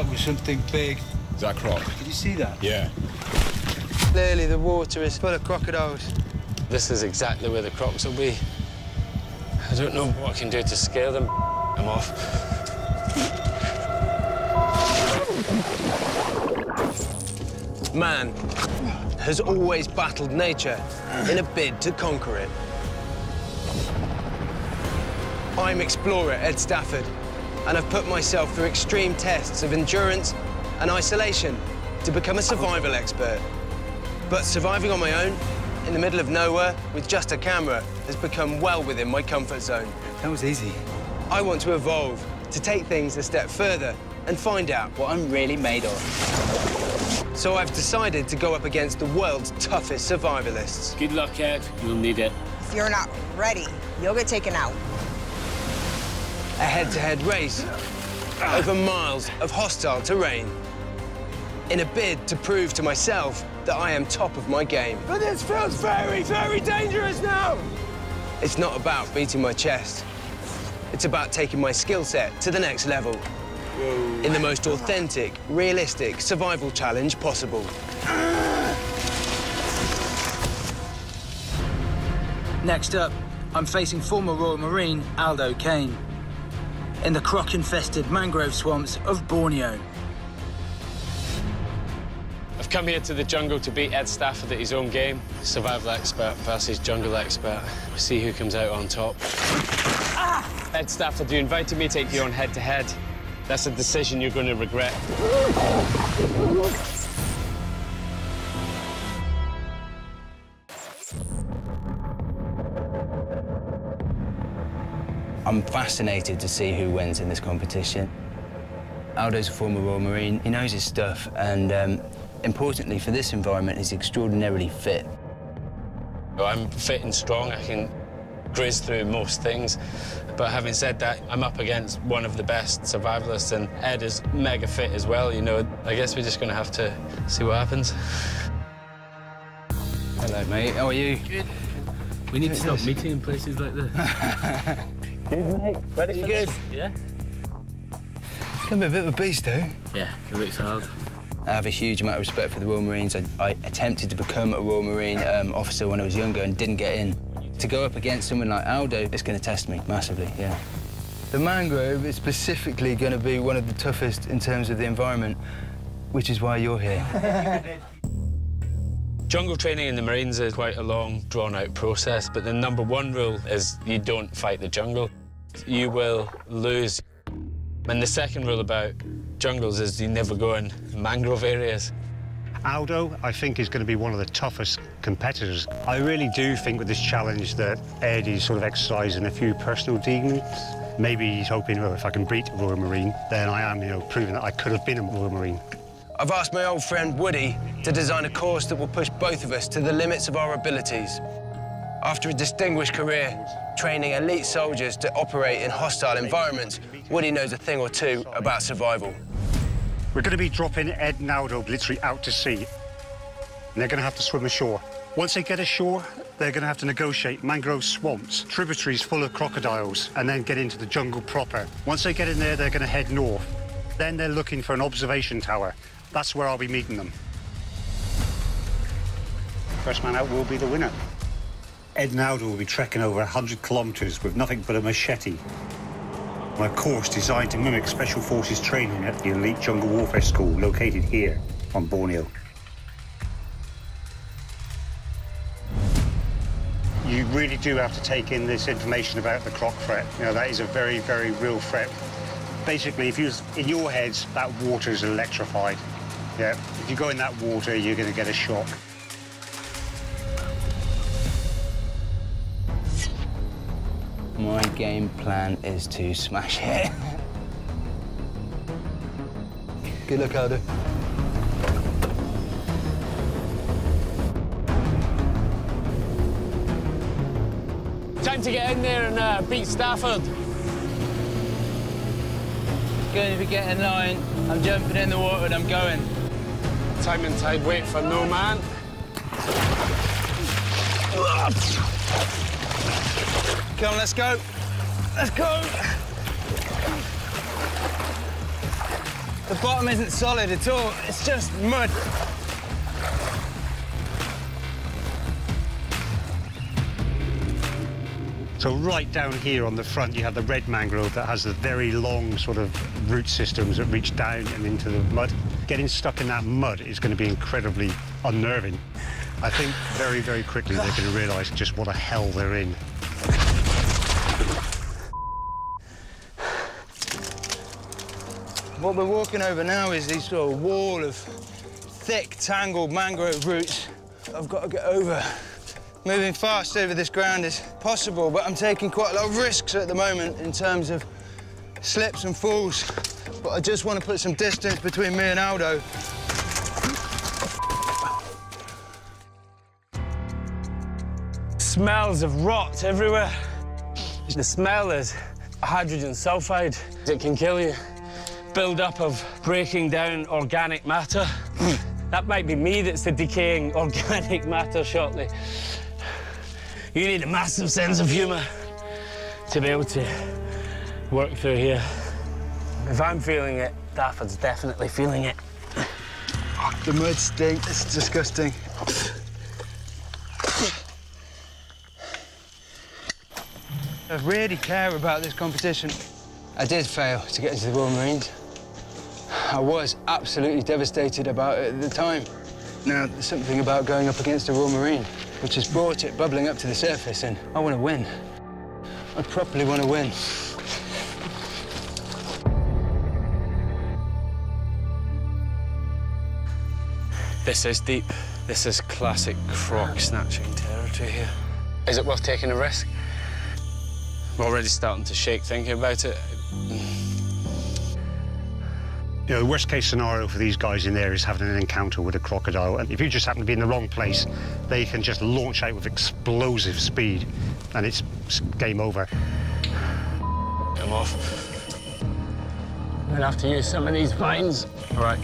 up with something big. Is that a croc? Did you see that? Yeah. Clearly, the water is full of crocodiles. This is exactly where the crocs will be. I don't know what I can do to scare them. I'm off. Man has always battled nature in a bid to conquer it. I'm explorer Ed Staford, and I've put myself through extreme tests of endurance and isolation to become a survival expert. But surviving on my own, in the middle of nowhere, with just a camera, has become well within my comfort zone. That was easy. I want to evolve, to take things a step further and find out what I'm really made of. So I've decided to go up against the world's toughest survivalists. Good luck, Ed. You'll need it. If you're not ready, you'll get taken out. A head-to-head race over miles of hostile terrain in a bid to prove to myself that I am top of my game. But this feels very, very dangerous now! It's not about beating my chest. It's about taking my skill set to the next level. Whoa. In the most authentic, realistic survival challenge possible. Next up, I'm facing former Royal Marine Aldo Kane in the croc-infested mangrove swamps of Borneo. I've come here to the jungle to beat Ed Staford at his own game. Survival expert versus jungle expert. See who comes out on top. Ah! Ed Staford, you invited me to take you on head-to-head. That's a decision you're going to regret. I'm fascinated to see who wins in this competition. Aldo's a former Royal Marine. He knows his stuff, and importantly for this environment, he's extraordinarily fit. I'm fit and strong. I can graze through most things. But having said that, I'm up against one of the best survivalists, and Ed is mega fit as well, you know. I guess we're just going to have to see what happens. Hello, mate. How are you? Good. We need to stop meeting in places like this. Good, mate. Ready for this? Yeah. It's gonna be a bit of a beast, though. Yeah, it looks hard. I have a huge amount of respect for the Royal Marines. I attempted to become a Royal Marine officer when I was younger and didn't get in. To go up against someone like Aldo, it's going to test me massively, yeah. The mangrove is specifically going to be one of the toughest in terms of the environment, which is why you're here. Jungle training in the Marines is quite a long, drawn-out process, but the #1 rule is you don't fight the jungle. You will lose. And the second rule about jungles is you never go in mangrove areas. Aldo, I think, is going to be one of the toughest competitors. I really do think with this challenge that Ed is sort of exercising a few personal demons. Maybe he's hoping, well, if I can beat a Royal Marine, then I am, you know, proving that I could have been a Royal Marine. I've asked my old friend Woody to design a course that will push both of us to the limits of our abilities. After a distinguished career training elite soldiers to operate in hostile environments, Woody knows a thing or two about survival. We're going to be dropping Ed and Aldo literally out to sea. And they're going to have to swim ashore. Once they get ashore, they're going to have to negotiate mangrove swamps, tributaries full of crocodiles, and then get into the jungle proper. Once they get in there, they're going to head north. Then they're looking for an observation tower. That's where I'll be meeting them. First man out will be the winner. Ed and Aldo will be trekking over 100 kilometres with nothing but a machete. On a course designed to mimic Special Forces training at the elite jungle warfare school located here on Borneo. You really do have to take in this information about the croc threat. You know, that is a very, very real threat. Basically, if you in your heads, that water is electrified. Yeah, if you go in that water, you're going to get a shock. My game plan is to smash it. Good luck, Aldo. Time to get in there and beat Staford. Going to be getting line. I'm jumping in the water and I'm going. Time and tide wait for no man. Come on, let's go. Let's go. The bottom isn't solid at all. It's just mud. So right down here on the front, you have the red mangrove that has the very long sort of root systems that reach down and into the mud. Getting stuck in that mud is going to be incredibly unnerving. I think very, very quickly they're going to realise just what a hell they're in. What we're walking over now is this sort of wall of thick, tangled mangrove roots I've got to get over. Moving fast over this ground is possible, but I'm taking quite a lot of risks at the moment in terms of slips and falls. But I just want to put some distance between me and Aldo. Smells of rot everywhere. The smell is hydrogen sulfide. It can kill you. Build-up of breaking down organic matter. That might be me that's the decaying organic matter shortly. You need a massive sense of humour to be able to work through here. If I'm feeling it, Stafford's definitely feeling it. The mud stinks. It's disgusting. I really care about this competition. I did fail to get into the Royal Marines. I was absolutely devastated about it at the time. Now, there's something about going up against a Royal Marine which has brought it bubbling up to the surface, and I want to win. I properly want to win. This is deep. This is classic croc snatching territory here. Is it worth taking a risk? I'm already starting to shake thinking about it. You know, the worst-case scenario for these guys in there is having an encounter with a crocodile. And if you just happen to be in the wrong place, they can just launch out with explosive speed, and it's game over. I'm off. I'm gonna have to use some of these vines. All right.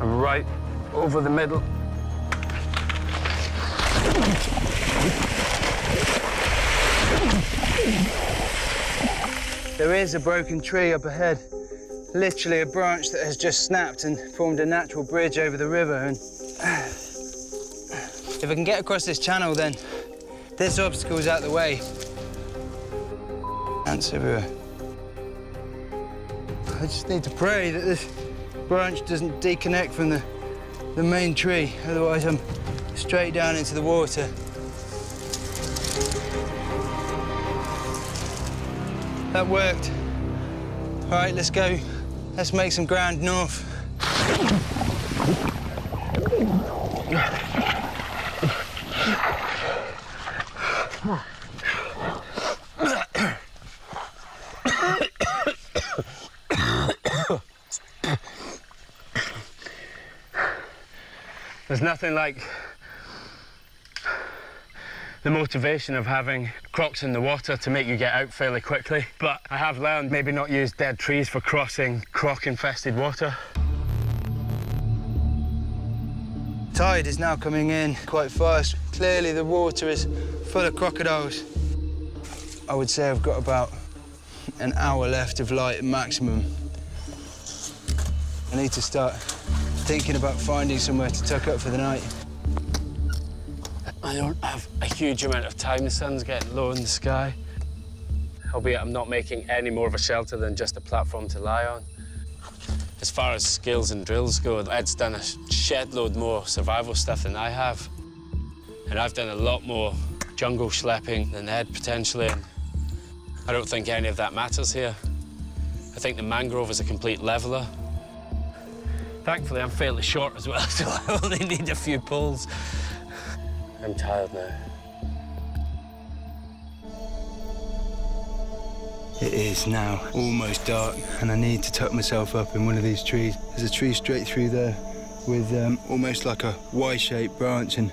I'm right over the middle. There is a broken tree up ahead. Literally a branch that has just snapped and formed a natural bridge over the river. And if I can get across this channel, then this obstacle's out the way. Ants everywhere. I just need to pray that this branch doesn't disconnect from the main tree. Otherwise, I'm straight down into the water. That worked. All right, let's go. Let's make some ground north. There's nothing like the motivation of having crocs in the water to make you get out fairly quickly. But I have learned maybe not use dead trees for crossing croc-infested water. Tide is now coming in quite fast. Clearly the water is full of crocodiles. I would say I've got about an hour left of light maximum. I need to start thinking about finding somewhere to tuck up for the night. I don't have a huge amount of time. The sun's getting low in the sky. Albeit I'm not making any more of a shelter than just a platform to lie on. As far as skills and drills go, Ed's done a shed load more survival stuff than I have. And I've done a lot more jungle schlepping than Ed, potentially. And I don't think any of that matters here. I think the mangrove is a complete leveler. Thankfully, I'm fairly short as well, so I only need a few pulls. I'm tired now. It is now almost dark, and I need to tuck myself up in one of these trees. There's a tree straight through there with almost like a Y-shaped branch, and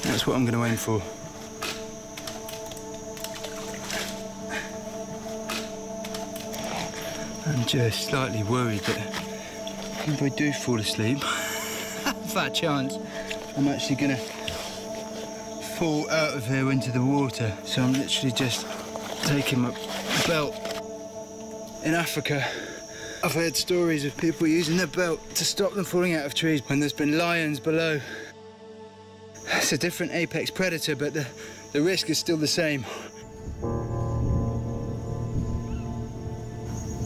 that's what I'm going to aim for. I'm just slightly worried that if I do fall asleep, fat chance, I'm actually going to fall out of here into the water. So I'm literally just taking my belt. In Africa, I've heard stories of people using their belt to stop them falling out of trees when there's been lions below. It's a different apex predator, but the risk is still the same.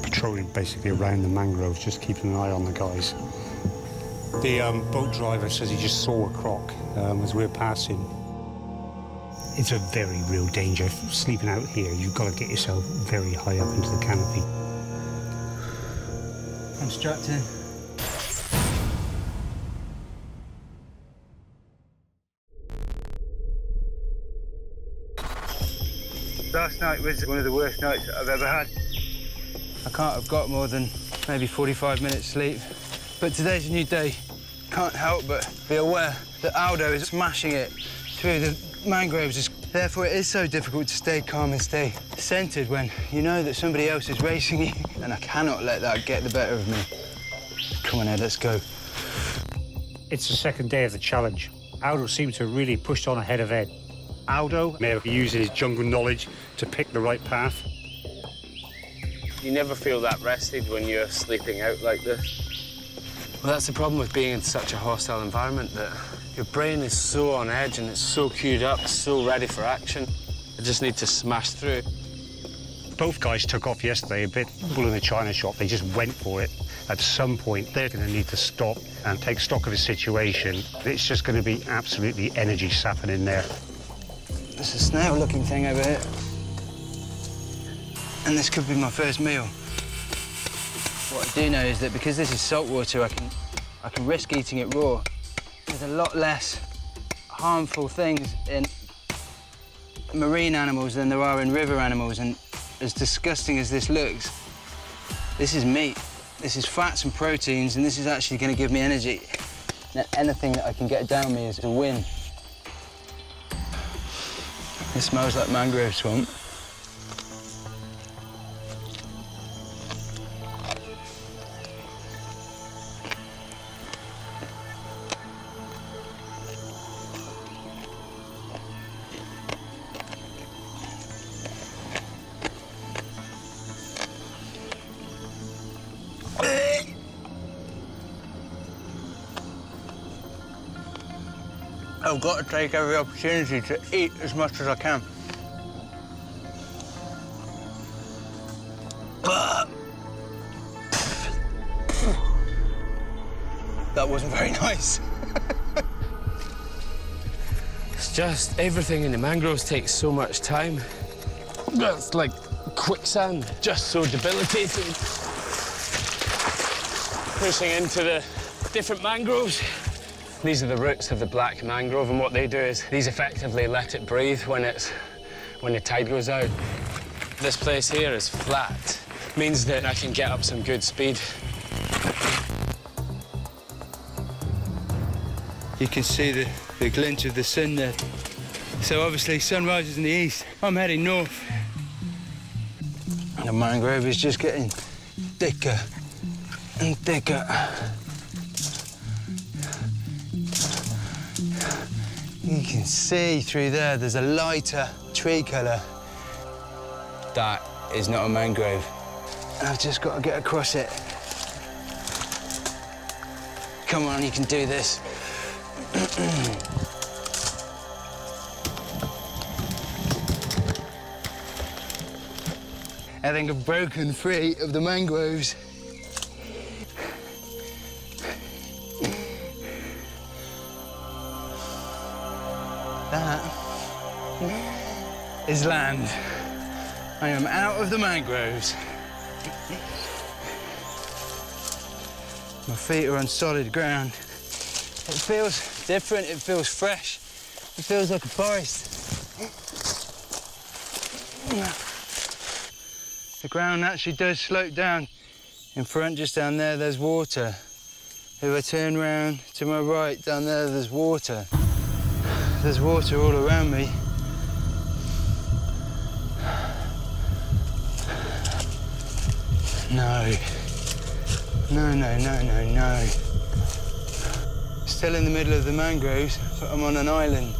Patrolling basically around the mangroves, just keeping an eye on the guys. The boat driver says he just saw a croc as we were passing. It's a very real danger. Sleeping out here, you've got to get yourself very high up into the canopy. I'm strapped in. Last night was one of the worst nights I've ever had. I can't have got more than maybe 45 minutes sleep. But today's a new day. Can't help but be aware that Aldo is smashing it through the mangroves. Therefore, it is so difficult to stay calm and stay centered when you know that somebody else is racing you. And I cannot let that get the better of me. Come on, Ed, let's go. It's the second day of the challenge. Aldo seemed to have really pushed on ahead of Ed. Aldo may have used his jungle knowledge to pick the right path. You never feel that rested when you're sleeping out like this. Well, that's the problem with being in such a hostile environment, that your brain is so on edge and it's so queued up, so ready for action. You just need to smash through. Both guys took off yesterday, a bit bull in the china shop. They just went for it. At some point, they're going to need to stop and take stock of the situation. It's just going to be absolutely energy sapping in there. There's a snail-looking thing over here. And this could be my first meal. What I do know is that because this is saltwater, I can risk eating it raw. There's a lot less harmful things in marine animals than there are in river animals, and as disgusting as this looks, this is meat. This is fats and proteins, and this is actually going to give me energy. Now, anything that I can get down me is a win. It smells like mangrove swamp. I've got to take every opportunity to eat as much as I can. That wasn't very nice. It's just everything in the mangroves takes so much time. It's like quicksand, just so debilitating. Pushing into the different mangroves. These are the roots of the black mangrove, and what they do is these effectively let it breathe when the tide goes out. This place here is flat. Means that I can get up some good speed. You can see the glint of the sun there. So obviously sun rises in the east. I'm heading north. And the mangrove is just getting thicker and thicker. You can see through there's a lighter tree colour. That is not a mangrove. I've just got to get across it. Come on, you can do this. I think I've broken free of the mangroves. That is land. I am out of the mangroves. My feet are on solid ground. It feels different, it feels fresh. It feels like a forest. The ground actually does slope down. In front, just down there, there's water. If I turn round to my right, down there, there's water. There's water all around me. No. No, no, no, no, no. Still in the middle of the mangroves, but I'm on an island.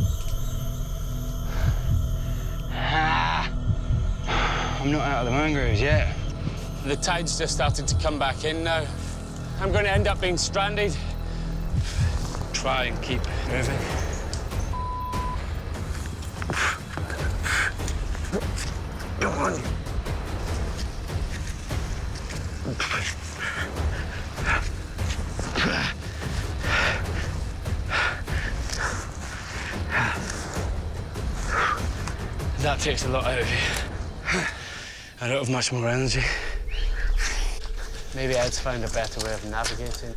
I'm not out of the mangroves yet. The tide's just started to come back in now. I'm going to end up being stranded. Try and keep moving. Go on. That takes a lot out of you. I don't have much more energy. Maybe Ed's found a better way of navigating.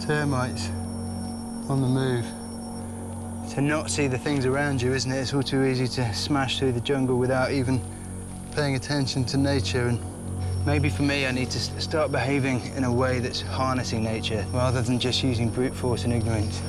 Termites on the move. To not see the things around you, isn't it? It's all too easy to smash through the jungle without even paying attention to nature. And maybe for me, I need to start behaving in a way that's harnessing nature rather than just using brute force and ignorance.